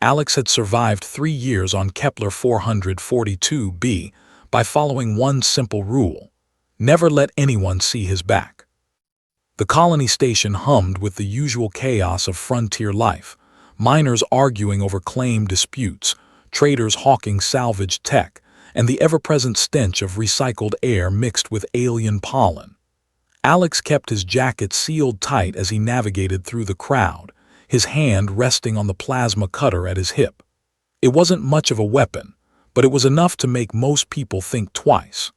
Alex had survived 3 years on Kepler 442b by following one simple rule: never let anyone see his back. The colony station hummed with the usual chaos of frontier life: miners arguing over claim disputes, traders hawking salvaged tech, and the ever-present stench of recycled air mixed with alien pollen. Alex kept his jacket sealed tight as he navigated through the crowd, his hand resting on the plasma cutter at his hip. It wasn't much of a weapon, but it was enough to make most people think twice.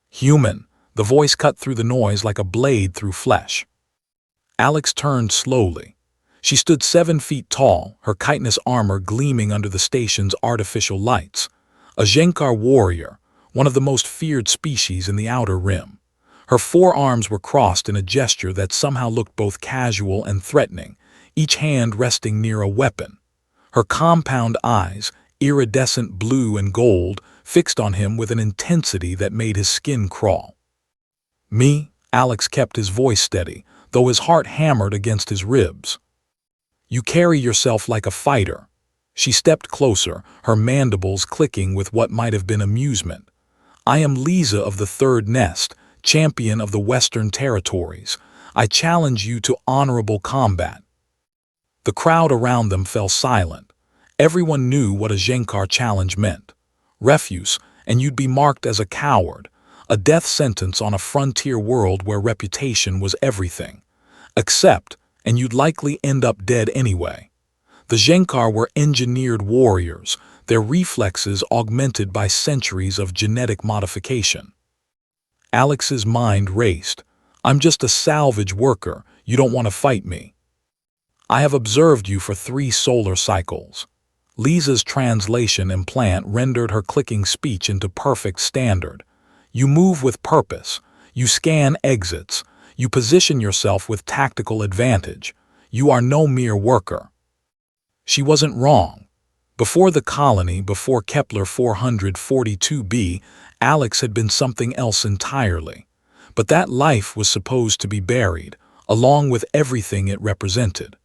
"Human," the voice cut through the noise like a blade through flesh. Alex turned slowly. She stood 7 feet tall, her chitinous armor gleaming under the station's artificial lights. A Genkar warrior, one of the most feared species in the Outer Rim. Her forearms were crossed in a gesture that somehow looked both casual and threatening, each hand resting near a weapon. Her compound eyes, iridescent blue and gold, fixed on him with an intensity that made his skin crawl. "Me?" Alex kept his voice steady, though his heart hammered against his ribs. "You carry yourself like a fighter." She stepped closer, her mandibles clicking with what might have been amusement. "I am Lisa of the Third Nest, champion of the Western Territories. I challenge you to honorable combat." The crowd around them fell silent. Everyone knew what a Genkar challenge meant. Refuse, and you'd be marked as a coward, a death sentence on a frontier world where reputation was everything. Accept, and you'd likely end up dead anyway. The Genkar were engineered warriors, their reflexes augmented by centuries of genetic modification. Alex's mind raced. "I'm just a salvage worker. You don't want to fight me." "I have observed you for 3 solar cycles." Lisa's translation implant rendered her clicking speech into perfect standard. "You move with purpose. You scan exits. You position yourself with tactical advantage. You are no mere worker." She wasn't wrong. Before the colony, before Kepler 442b, Alex had been something else entirely. But that life was supposed to be buried, along with everything it represented.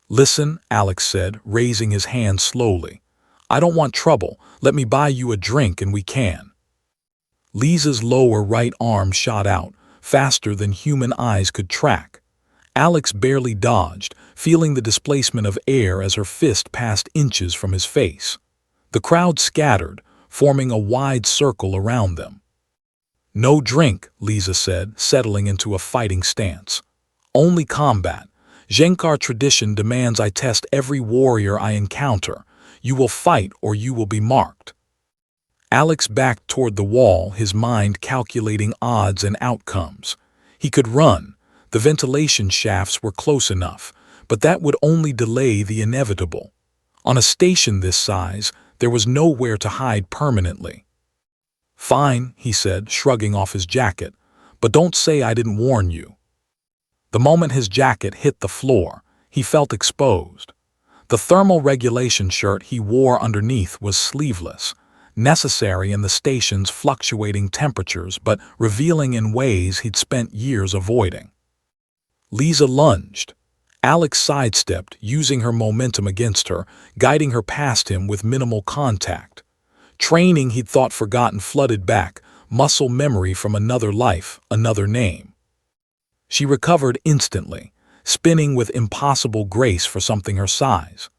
"Listen," Alex said, raising his hand slowly. "I don't want trouble. Let me buy you a drink and we can." Lisa's lower right arm shot out, faster than human eyes could track. Alex barely dodged, feeling the displacement of air as her fist passed inches from his face. The crowd scattered, forming a wide circle around them. "No drink," Lisa said, settling into a fighting stance. "Only combat. Genkar tradition demands I test every warrior I encounter. You will fight or you will be marked." Alex backed toward the wall, his mind calculating odds and outcomes. He could run. The ventilation shafts were close enough, but that would only delay the inevitable. On a station this size, there was nowhere to hide permanently. "Fine," he said, shrugging off his jacket, "but don't say I didn't warn you." The moment his jacket hit the floor, he felt exposed. The thermal regulation shirt he wore underneath was sleeveless, necessary in the station's fluctuating temperatures but revealing in ways he'd spent years avoiding. Lisa lunged. Alex sidestepped, using her momentum against her, guiding her past him with minimal contact. Training he'd thought forgotten flooded back, muscle memory from another life, another name. She recovered instantly, spinning with impossible grace for something her size.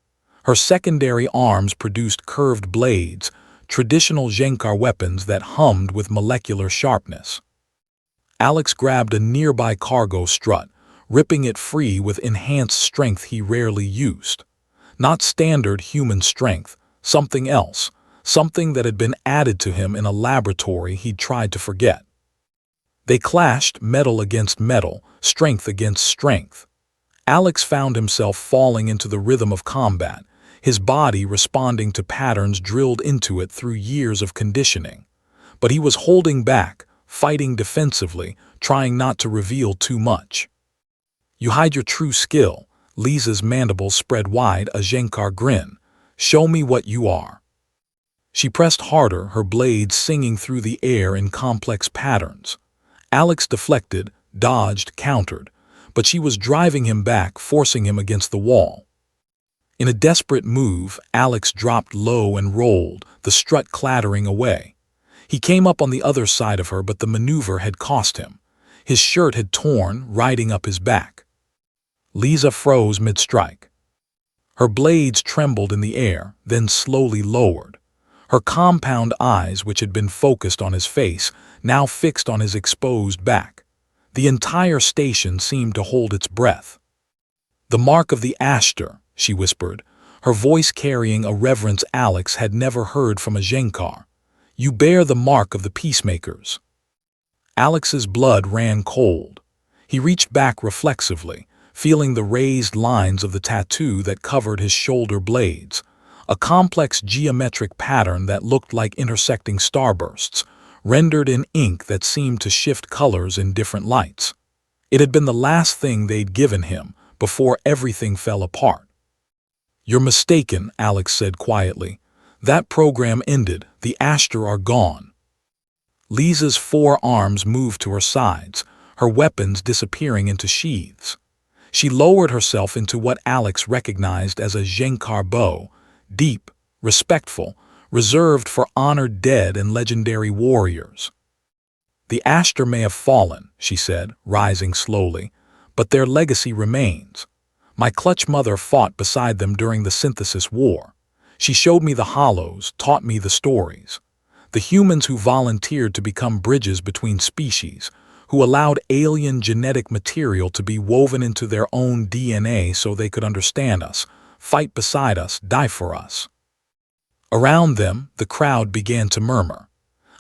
Her secondary arms produced curved blades, traditional Genkar weapons that hummed with molecular sharpness. Alex grabbed a nearby cargo strut, ripping it free with enhanced strength he rarely used. Not standard human strength, something else, something that had been added to him in a laboratory he'd tried to forget. They clashed, metal against metal, strength against strength. Alex found himself falling into the rhythm of combat, his body responding to patterns drilled into it through years of conditioning. But he was holding back, fighting defensively, trying not to reveal too much. "You hide your true skill." Lisa's mandibles spread wide, a Genkar grin. "Show me what you are." She pressed harder, her blades singing through the air in complex patterns. Alex deflected, dodged, countered, but she was driving him back, forcing him against the wall. In a desperate move, Alex dropped low and rolled, the strut clattering away. He came up on the other side of her, but the maneuver had cost him. His shirt had torn, riding up his back. Lisa froze mid-strike. Her blades trembled in the air, then slowly lowered. Her compound eyes, which had been focused on his face, now fixed on his exposed back. The entire station seemed to hold its breath. "The mark of the Ashtar," she whispered, her voice carrying a reverence Alex had never heard from a Genkar. "You bear the mark of the peacemakers." Alex's blood ran cold. He reached back reflexively, feeling the raised lines of the tattoo that covered his shoulder blades, a complex geometric pattern that looked like intersecting starbursts, rendered in ink that seemed to shift colors in different lights. It had been the last thing they'd given him before everything fell apart. "You're mistaken," Alex said quietly. "That program ended. The Ashtar are gone." Lisa's four arms moved to her sides, her weapons disappearing into sheaths. She lowered herself into what Alex recognized as a Genkar bow, deep, respectful, reserved for honored dead and legendary warriors. "The Ashtar may have fallen," she said, rising slowly, "but their legacy remains. My clutch mother fought beside them during the Synthesis War. She showed me the hollows, taught me the stories. The humans who volunteered to become bridges between species, who allowed alien genetic material to be woven into their own DNA so they could understand us, fight beside us, die for us." Around them, the crowd began to murmur.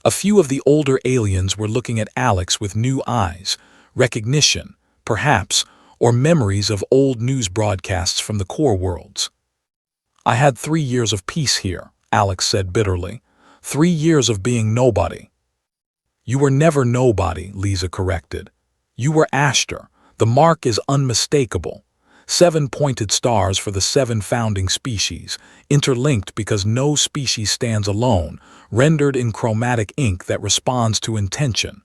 A few of the older aliens were looking at Alex with new eyes, recognition, perhaps, or memories of old news broadcasts from the core worlds. "I had 3 years of peace here," Alex said bitterly. 3 years of being nobody." "You were never nobody," Lisa corrected. "You were Ashtar. The mark is unmistakable. 7 pointed stars for the 7 founding species, interlinked because no species stands alone, rendered in chromatic ink that responds to intention.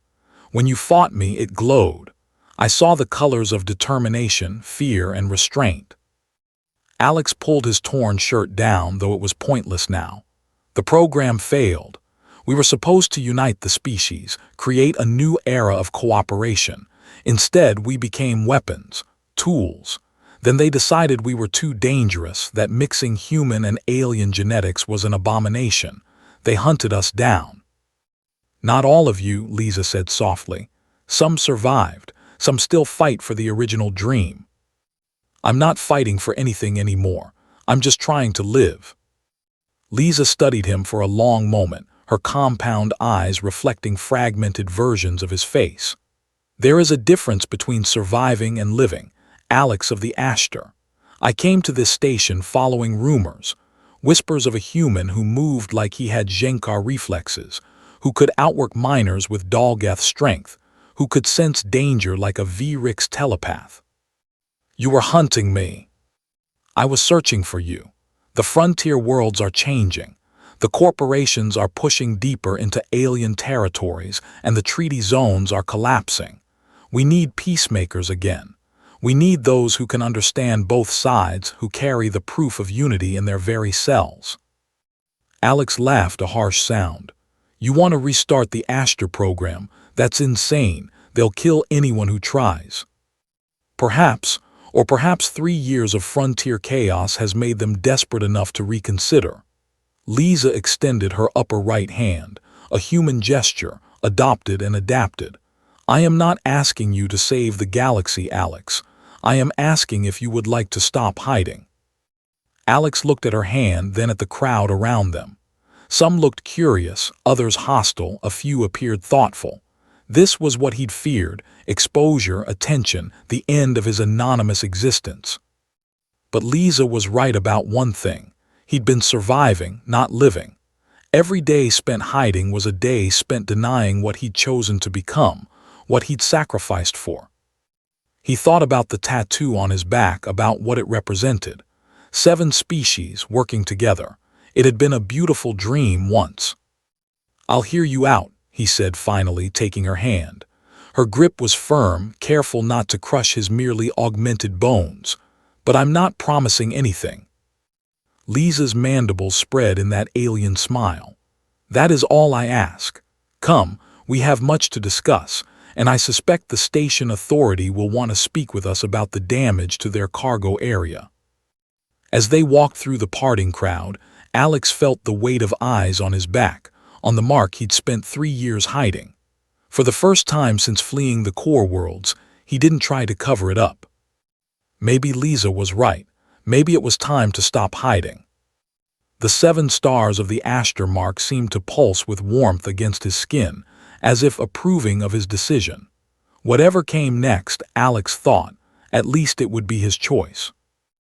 When you fought me, it glowed. I saw the colors of determination, fear, and restraint." Alex pulled his torn shirt down, though it was pointless now. The program failed. We were supposed to unite the species, create a new era of cooperation. Instead, we became weapons, tools. Then they decided we were too dangerous, that mixing human and alien genetics was an abomination. They hunted us down. "Not all of you," Lisa said softly. "Some survived. Some still fight for the original dream." "I'm not fighting for anything anymore. I'm just trying to live." Lisa studied him for a long moment, her compound eyes reflecting fragmented versions of his face. "There is a difference between surviving and living, Alex of the Ashtar. I came to this station following rumors, whispers of a human who moved like he had Genkar reflexes, who could outwork miners with Dalgeth strength, who could sense danger like a Vrix telepath. You were hunting me. I was searching for you. The frontier worlds are changing. The corporations are pushing deeper into alien territories, and the treaty zones are collapsing. We need peacemakers again. We need those who can understand both sides, who carry the proof of unity in their very cells." Alex laughed, a harsh sound. "You want to restart the Ashtar program? That's insane. They'll kill anyone who tries." "Perhaps, or perhaps 3 years of frontier chaos has made them desperate enough to reconsider." Lisa extended her upper right hand, a human gesture, adopted and adapted. "I am not asking you to save the galaxy, Alex. I am asking if you would like to stop hiding." Alex looked at her hand, then at the crowd around them. Some looked curious, others hostile, a few appeared thoughtful. This was what he'd feared: exposure, attention, the end of his anonymous existence. But Lisa was right about one thing. He'd been surviving, not living. Every day spent hiding was a day spent denying what he'd chosen to become, what he'd sacrificed for. He thought about the tattoo on his back, about what it represented. 7 species working together. It had been a beautiful dream once. "I'll hear you out," he said finally, taking her hand. Her grip was firm, careful not to crush his merely augmented bones. "But I'm not promising anything." Lisa's mandibles spread in that alien smile. "That is all I ask. Come, we have much to discuss, and I suspect the station authority will want to speak with us about the damage to their cargo area." As they walked through the parting crowd, Alex felt the weight of eyes on his back, on the mark he'd spent 3 years hiding. For the first time since fleeing the core worlds, he didn't try to cover it up. Maybe Lisa was right. Maybe it was time to stop hiding. The 7 stars of the Astor mark seemed to pulse with warmth against his skin, as if approving of his decision. Whatever came next, Alex thought, at least it would be his choice.